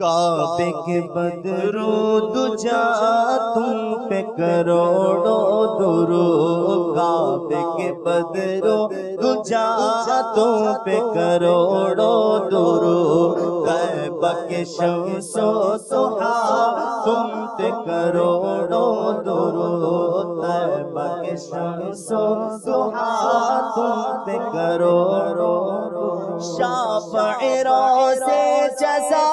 کعبے کے بدرود جا تم پہ کروڑوں درود، کعبے کے بدرود جا تم پہ کروڑوں درود، طیبہ کے شمس و ضحا تم پہ کروڑوں درود، طیبہ کے شمس و ضحا تم پہ کروڑوں، شافع روز جزا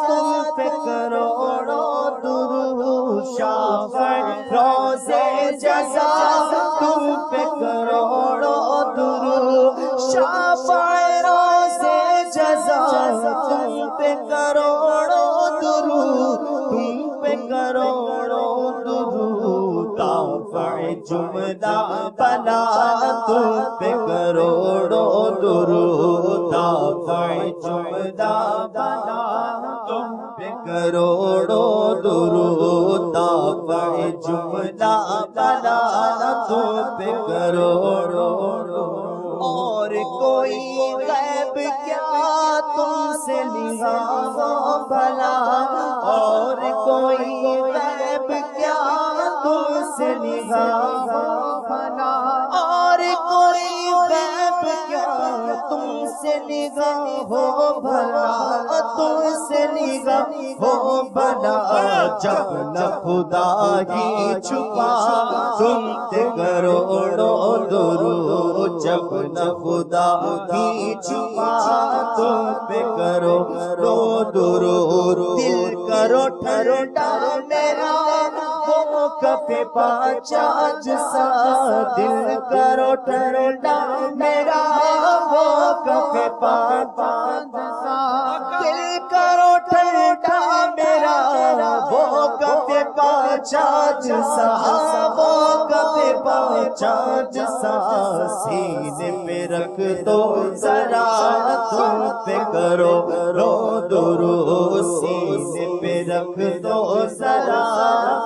تم پہ کروڑوں درود، شافع روز جزا تم پہ کروڑوں درود، شافع روز جزا تم پہ کروڑوں درود، تم پہ کروڑوں درود، دافع جملہ بلا تم پہ کروڑوں درود، دافع جملہ بلا تم پہ کروڑوں درود، دافع جملہ بلا تم پہ کروڑوں، اور کوئی غیب کیا تم سے لیا بھلا، اور کوئی غیب کیا تم سے لیا بھلا، اور کوئی غیب کیا تم سے نگاہ ہو بھلا، تم سے نگاہ ہو بھلا، جب نہ خدا ہی چھپا تم پہ کروڑوں درود، جب نہ خدا ہی چھپا تم پہ کروڑوں درود، دل کرو ٹھنڈا میرا وہ کف پاچاج سا، دل کرو ٹھنڈا میرا وہ کف پاچاج سا، دل کرو ٹھنڈا میرا وہ کف پاچاج سا، وہ کف پاچاج سا، سینے پہ رکھ دو ذرا تم پہ کروڑوں درود، سینے پہ رکھ دو ذرا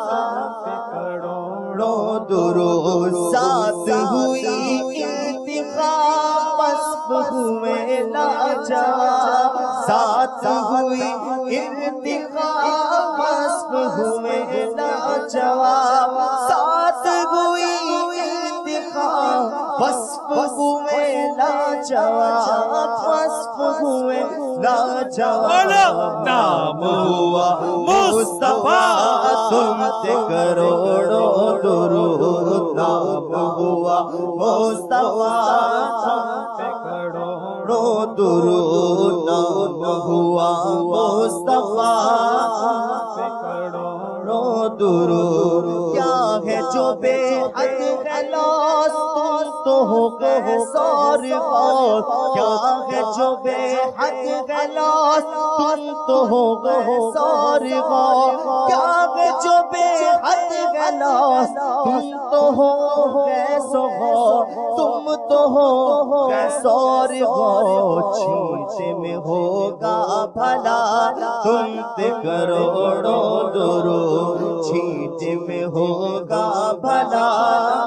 تم پہ کروڑوں درود، ساتھ ہوئی انتخاب وصف ہوئے لاجواب، ساتھ ہوئی انتخاب وصف ہوئے لاجواب، ساتھ ہوئی انتخاب وصف ہوئے لاجواب، وصف ہوئے لاجواب، نام ہوا مصطفیٰ تم پہ کروڑوں درود، نام ہوا مصطفیٰ تم پہ کروڑوں درود، نام ہوا مصطفیٰ تم پہ کروڑوں درود، کیا ہے جو بے حد خلاص تم تو ہو گئے سارغاز، کیا ہے جو بے حد خلاص تم تو ہو گئے سارغاز، کیا ہے جو بے حد خلاص تم تو ہو گئے سارغاز، تم تو ہو گئے سارغاز، چھینٹے میں ہوگا بھلا تم پہ کروڑوں درود، چھینٹے میں ہوگا بھلا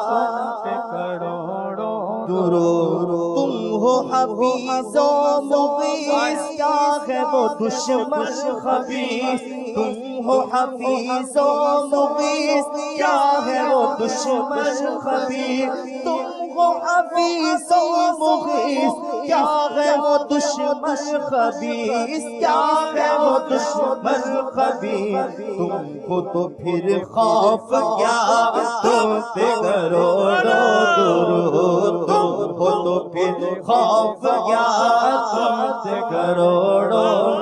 تم پہ کروڑوں درود، تم ہو حفیظ و مغیث کیا ہے وہ دشمن خبیث، تم ہو حفیظ و مغیث کیا ہے وہ دشمن خبیث، تم ہو حفیظ و مغیث کیا ہے وہ دشمن خبیث، کیا ہے وہ دشمن خبیث، تم کو تو پھر خوف کیا تم پہ کروڑوں درود، تم کو تو پھر خوف کیا تم پہ کروڑوں،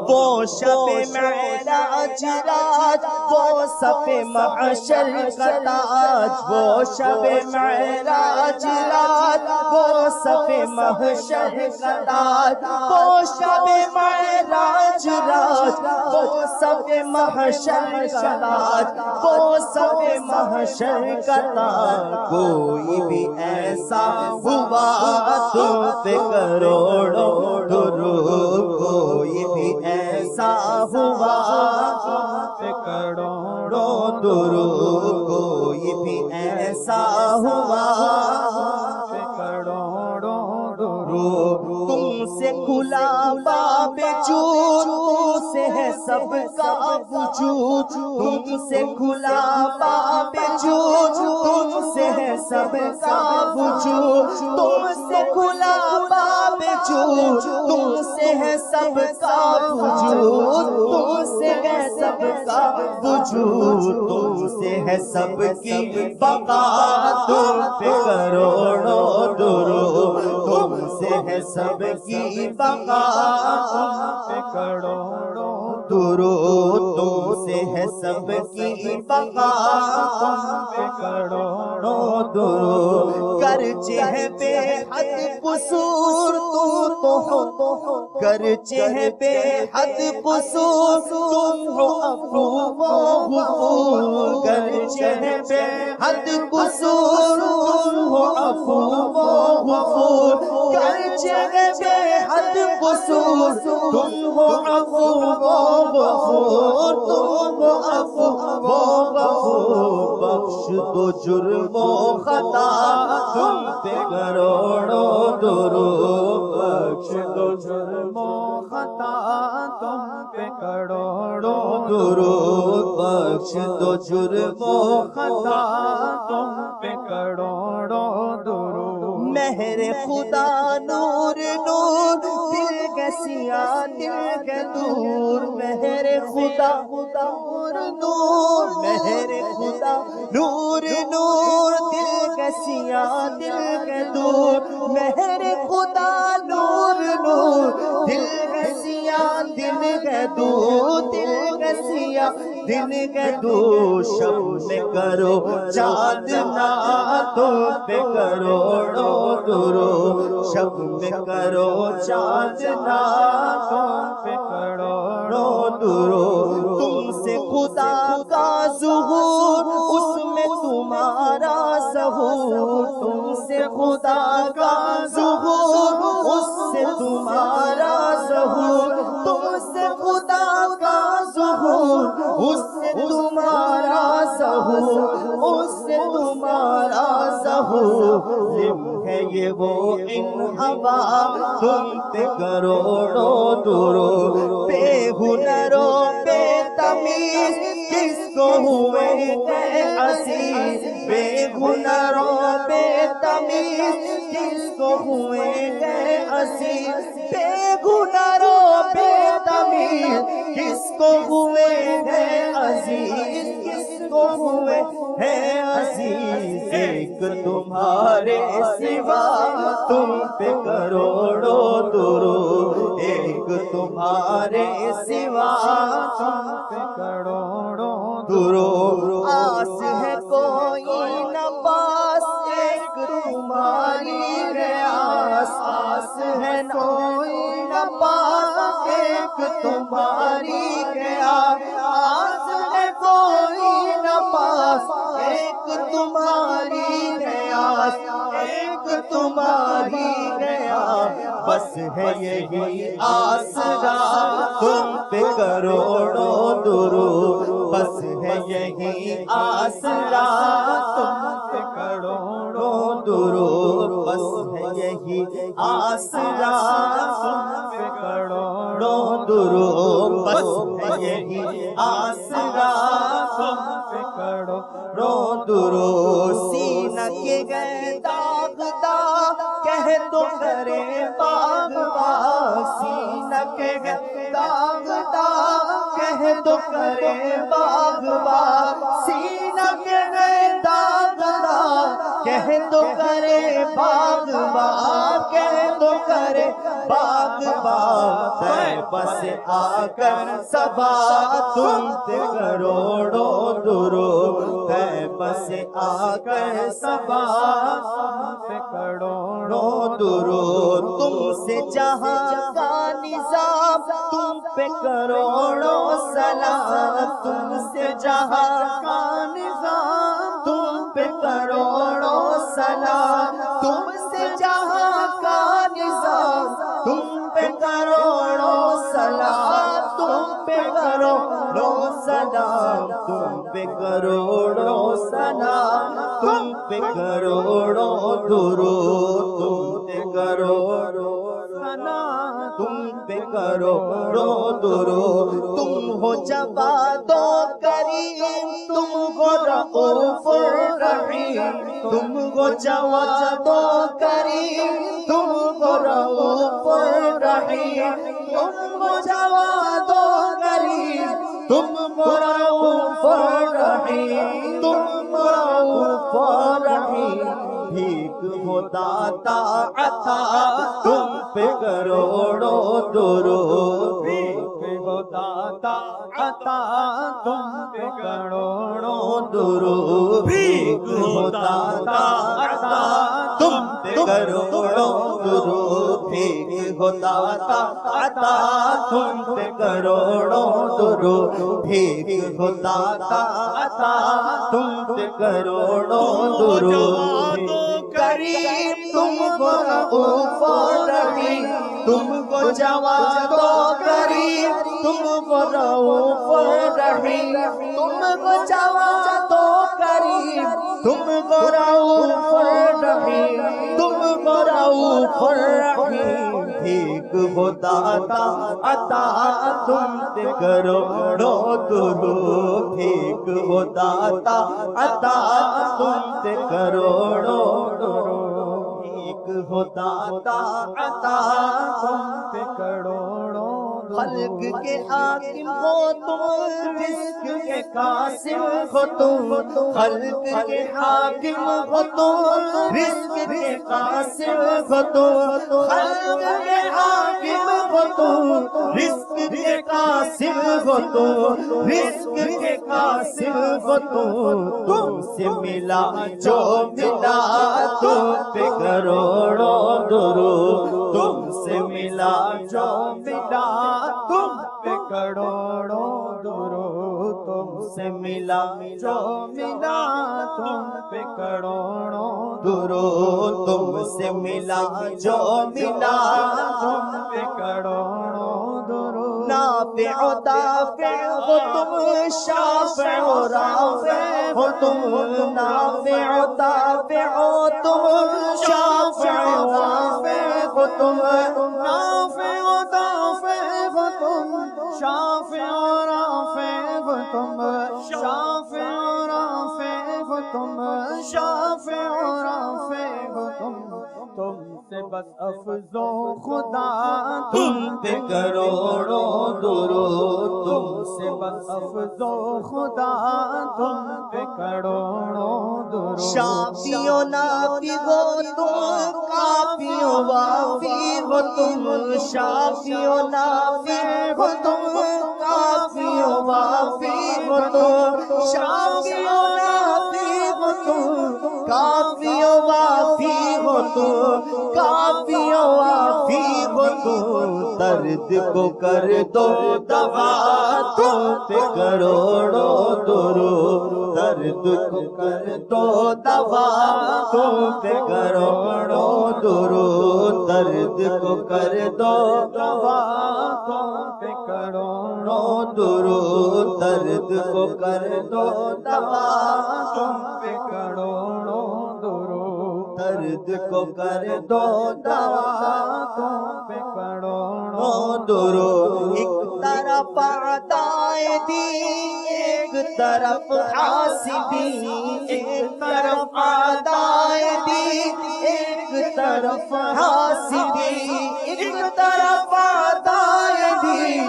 وہ شب معراج رات وہ صف محشر کا تاج، وہ شب معراج رات وہ صف محشر کا تاج، وہ شب معراج رات وہ صف محشر کا تاج، وہ صف محشر کا تاج، کوئی بھی ایسا ہوا تم پہ کروڑوں درود، کوئی بھی ایسا ہوا تم پہ کروڑوں درود، کوئی بھی ایسا ہوا تم پہ کروڑوں درود، تم سے کھلا باب جود، سے سب کا وجود، تم سے کھلا باب جود، تم سے ہے سب کا وجود، تم سے کھلا باب جود، تم سے ہے سب کا وجود، تم سے ہے سب کا وجود، تم سے ہے سب کی بقا، تم پہ کروڑوں درود، تم سے ہے سب کی بقا، تم پہ کروڑوں درود، تم سے ہے سب کی بقا، تم پہ کروڑوں درود، گرچہ ہے بے حد قصور تم تو ہو، گرچہ ہے بے حد قصور تم ہو عفو و غفور، گرچہ ہے بے حد قصور تم ہو عفو و غفور، گرچہ ہے بے حد قصور تم ہو عفو و غفور، تم ہو عفو و غفور، بخش دو جرم و خطا، تم پہ کروڑوں درود، بخش دو جرم و خطا، تم پہ کروڑوں درود، بخش دو جرم و خطا، تم پہ کروڑوں درود، مہر خدا نور نور، دل کے سیاہ دل کے دور، مہر خدا نور نور، مہر خدا نور نور، دل کے سیاہ دل کے دور، مہر خدا نور نور، دل کے سیاہ دل کے دور، دل کے سیاہ دل کے دور، شب میں کرو چاندنا تم پہ کروڑوں درود، شب میں کرو چاندنا تم پہ کروڑوں درود، تم سے خدا کا ظہور، اس میں تمہارا ظہور، تم سے خدا کا ظہور، اس سے تمہارا ظہور، تم سے خدا کا ظہور، اس سے تمہارا ظہور، اس سے تمہارا ظہور، لم ہے یہ وہ ان ہوا، تم پہ کروڑوں درود، بے ہنر و بے تمیز کس کو ہوئے گئے عزیز، بے ہنر و بے تمیز کس کو ہوئے گئے عزیز، بے ہنر و بے تمیز کس کو ہوئے گئے عزیز، کس کو ہوئے ہیں عزیز، ایک تمہارے سوا تم پہ کروڑوں درود، ایک تمہارے سوا تم پہ کروڑوں درود، آس ہے کوئی نہ پاس، ایک تمہاری ریاس، آس ہے کوئی نہ پاس، ایک تمہاری ریاس، آس ہے کوئی نہ پاس، ایک تمہاری ریاس، ایک تمہاری ریاس، بس ہے یہی آسرا تم پہ کروڑوں درود، بس ہے یہی آسرا تم پہ کروڑوں درود، بس ہے یہی آسرا تم پہ کروڑوں درود، بس ہے یہی آسرا تم پہ کروڑوں درود، سینہ کے گئے داغ داغ کہہ تو کرے باغ باغ، سینہ کے گئے داغ داغ کہہ تو کرے باغ باغ، سینہ کے گئے داغ داغ کہہ تو کرے باغ باغ، کہہ تو کرے باغ باغ، طیبہ سے آ کر صبا تم پہ کروڑوں درود، طیبہ سے آ کر صبا تم پہ کروڑوں درود، تم سے جہاں کا نظام تم پہ کروڑوں سلام، تم سے جہاں کا نظام تم پہ کروڑوں سلام، تم سے جہاں کا نظام تم پہ کروڑوں سلام، تم پہ کروڑوں سلام، تم پہ کروڑوں سلام، تم پہ کروڑوں درود، تم پہ کروڑوں سلام، تم پہ کروڑوں درود، تم ہو جواد و کریم، تم ہو رؤوف الرحیم، تم ہو جواد و کریم، تم ہو رؤوف الرحیم، تم ہو جواد و کریم، تم ہو رؤوف الرحیم، تم ہو رؤوف الرحیم، بھیک ہو داتا عطا تم پہ کروڑوں درود، بھیک ہو داتا عطا تم پہ کروڑوں درود، بھیک ہو داتا عطا تم پہ کروڑوں درود، بھیک ہو داتا عطا تم پہ کروڑوں درود، بھیک ہو داتا عطا تم پہ کروڑوں درود، کریم تم کو رؤوف الرحیم، تم کو جواد و کریم، تم کو رؤوف الرحیم، تم کو جواد و کریم، تم کو رؤوف الرحیم، تم کو رؤوف الرحیم، بھیک ہو داتا عطا تم پہ کروڑوں درود، بھیک ہو داتا عطا تم پہ کروڑوں درود، بھیک ہو داتا عطا تم پہ کروڑوں، خلق کے حاکم ہو تم، رزق کے قاسم ہو تم، خلق کے حاکم ہو تم، رزق کے قاسم ہو تم، خلق کے حاکم ہو تم، رزق کے قاسم ہو تم، رزق کے قاسم ہو تم سے ملا جو ملا تم پہ کروڑوں درود، تم سے ملا جو ملا تم پہ کروڑوں درود، تم سے ملا جو ملا تم پہ کروڑوں درود، تم سے ملا جو ملا تم پہ کروڑوں درود، نافع و دافع ہو تم، شافع و رافع ہو تم، نافع و دافع ہو تم، شافع و رافع ہو تم، نافع و دافع ہو تم، شافع و رافع ہو تم، شافع و رافع ہو تم، شافع و رافع ہو تم سے بس افضل و خدا تم پہ کروڑوں درود، تم سے بس افضل و خدا تم پہ کروڑوں درود، شافی و نافی ہو تم، کافی و وافی ہو تم، شافی و نافی ہو تم، کافی و وافی ہو تم، شافی و نافی ہو تم، کافی و وافی ہو تم، کافی و وافی ہو تم، درد کو کر دو دوا تم پہ کروڑوں درود، درد کو کر دو دوا تم پہ کروڑوں درود، درد کو کر دو دوا تم پہ کروڑوں درود، درد کو کر دو دوا تم پہ کروڑوں درود، درد کو کر دو دوا تم پہ کروڑوں درود، ایک طرف عطائے دی، ایک طرف حاسبی، ایک طرف عطائے دی، ایک طرف حاسبی، ایک طرف عطائے دی،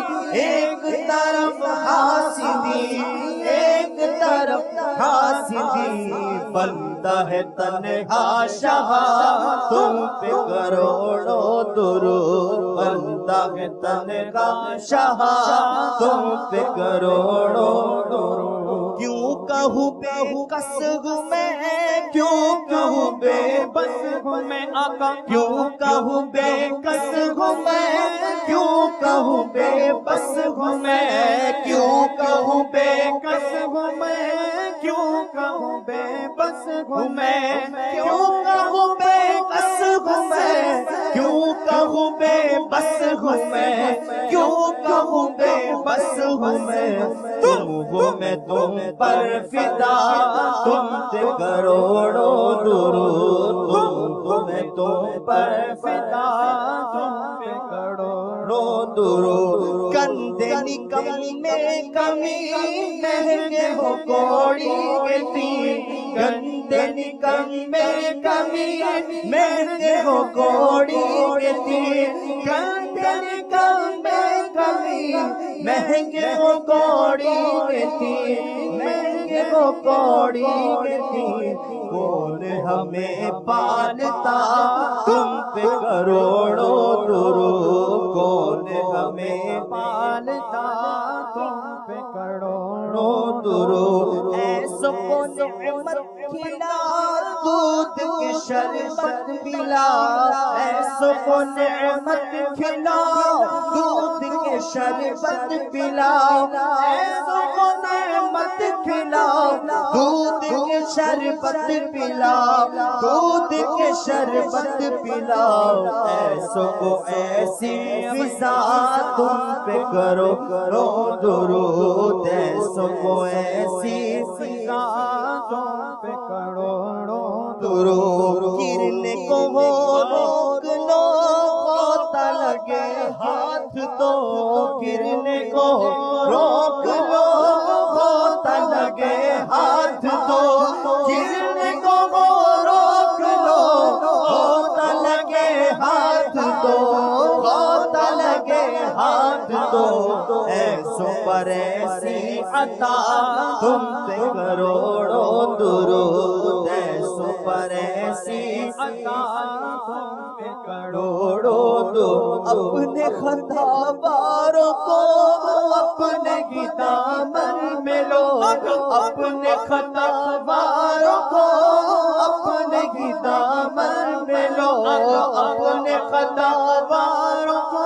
ایک طرف حاسبی، ایک طرف حاسبی، بندہ ہے تنہا شاہ تم پہ کروڑوں درود، بندہ ہے تنہا شاہ تم پہ کروڑوں درود، کیوں کہوں بے کس ہوں میں، کیوں کہوں بے بس ہوں میں آقا، کیوں کہوں بے کس ہوں میں، کیوں کہوں بے بس ہوں میں، کیوں کہوں بے کس ہوں میں، کیوں کہوں بے بس ہوں میں، کیوں کہوں بے بس ہوں میں، کیوں کہوں بے بس ہوں میں، کیوں کہوں بے بس ہوں میں، تم ہو میں تم پر فدا تم پہ کروڑوں درود، تم میں تم پر فدا تم پہ کروڑوں درود کندے نکم میں کمی مہنگے ہو کوڑی کے تیر گندے نکم میں کمی مہنگے ہو کوڑی کے تیر گندے نکم میں کمی مہنگے ہو کوڑی کے تیر مہنگے ہو کوڑی کے تیر کون ہمیں پالتا تم پہ کروڑوں درود کون ہمیں پالتا تم پہ کروڑوں درود ایسا کو نعمت کھلا دودھ کے شربت پلا ایسا کو نعمت کھلا دودھ کے شربت پلا ایسا کو نعمت کھلا دودھ کے شربت پلا دودھ کے شربت پلا ایسا کو ایسی فضا تم پہ کرو درود ایسا کو ایسی فضا تم پہ کروڑوں درود گرنے کو ہو روک لو غوطہ لگے ہاتھ دو گرنے کو روک لو غوطہ لگے ہاتھ دو گرنے کو روک لو غوطہ لگے ہاتھ دو غوطہ لگے ہاتھ دو ایسو پر ایسی عطا تم پہ کروڑوں درود ایسو پر ایسی عطا تم پہ کروڑوں درود اپنے خطا باروں کو اپنے ہی دامن میں لو اپنے خطا باروں کو اپنے ہی دامن میں لو اپنے خطا باروں کو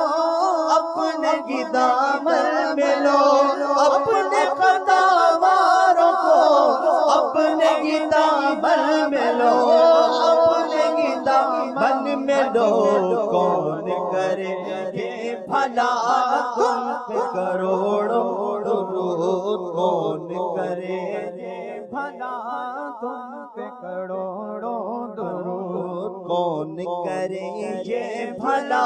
اپنے ہی دامن میں لو اپنے خطا باروں کو اپنے ہی دامن میں لو اپنے ہی دامن میں لو کون کرے یہ بھلا تم پہ کروڑوں درود کون کرے یہ بھلا تم پہ کروڑوں درود کون کرے یہ بھلا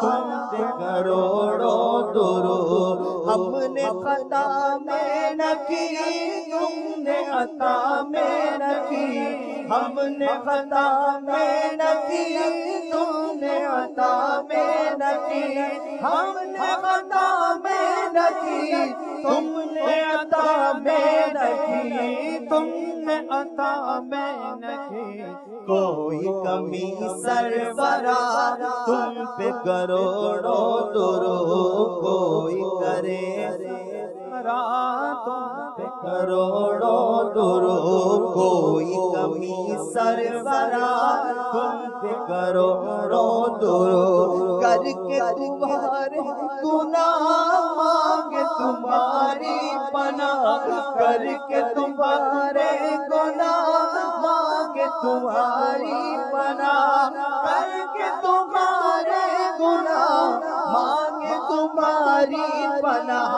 تم پہ کروڑوں درود ہم نے خطا میں نہ کی تم نے عطا میں نہ کی ہم نے خطا میں نہ کی تم نے عطا میں نہ کی ہم نے خطا میں نہ کی تم نے عطا میں نہ کی تم نے عطا میں نہ کی کوئی کمی سربراہ تم پہ کروڑوں درود کوئی کرے تم پہ کروڑوں درود کوئی کمی سربراہ تم پہ کروڑوں درود کر کے تمہارے گناہ مانگے تمہاری پناہ کر کے تمہارے گناہ مانگے تمہاری پناہ کر کے تمہارے گناہ مانگے تمہاری پناہ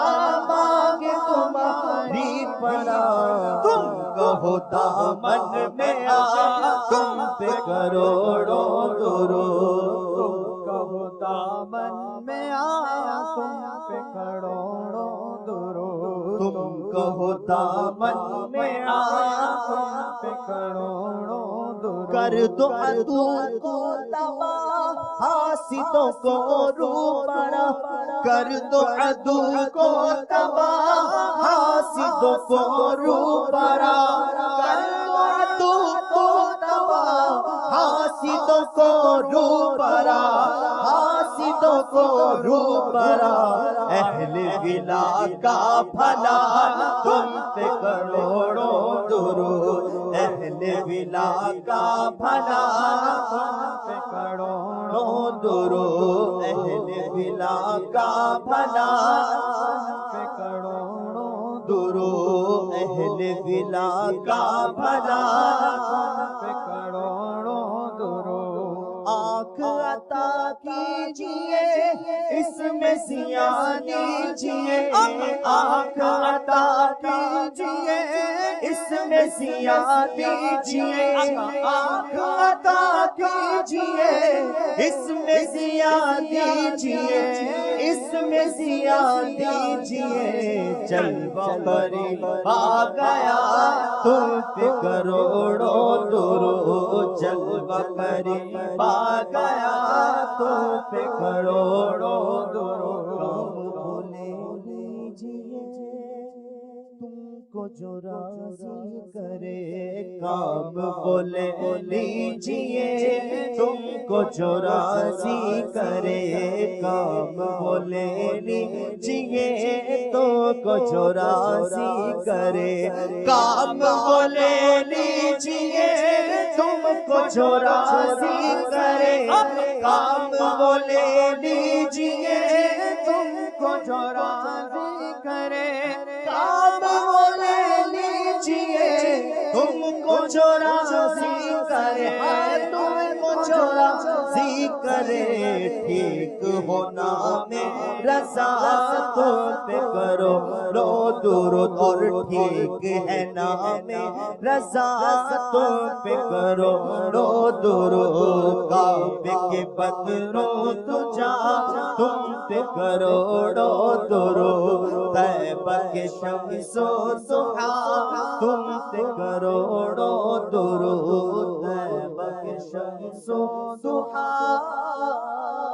مانگے تمہاری پناہ تم کہو دامن میں آ تم پہ کروڑوں درود تم کہو دامن میں آ تم پہ کروڑوں درود تم کہو دامن میں آ تم پہ کروڑوں درود کر دو عدو کو تباہ حاسدوں کو روبرا کر دو عدو کو تباہ حاسدوں کو روبرا کر دو عدو کو تباہ حاسدوں کو روبرا حاسدوں کو روبرا اہل ولا کا بھلا تم پہ کروڑوں درود اہل ولا کا بھلا تم پہ کروڑوں درود اہل ولا کا بھلا تم پہ کروڑوں درود اہل ولا کا بھلا تم پہ کروڑوں درود آنکھ عطا کیجئے اس میں ضیاء دیجئے آنکھ عطا کیجئے اس اس میں ضیا دیجئے آنکھ عطا کیجئے اس میں ضیا دیجئے اس میں ضیا دیجئے جلوہ قریب آ گیا تم پہ کروڑوں درود جلوہ قریب آ گیا تم پہ کروڑوں درود بھولے لیجئے تم کو جو راضی کرے کام بولے لیجئے تم کو جو راضی کرے کام بولے لیجئے تم کو جو راضی کرے کام بولے لیجئے تم کو جو راضی کرے کام بولے لیجئے تم کو جو راضی کرے کام بولے لیجئے تم کو جو راضی کرے تم کو جو راضی کرے ٹھیک ہونا میں رضا تم پہ کرو رو درود اور ٹھیک ہے نام رضا تم پہ کرو رو درود کعبے کے بدروں تجا تم پہ کروڑوں درود طیبہ کے شمس و ضحیٰ تم پہ کروڑوں درود طیبہ کے شمس و ضحیٰ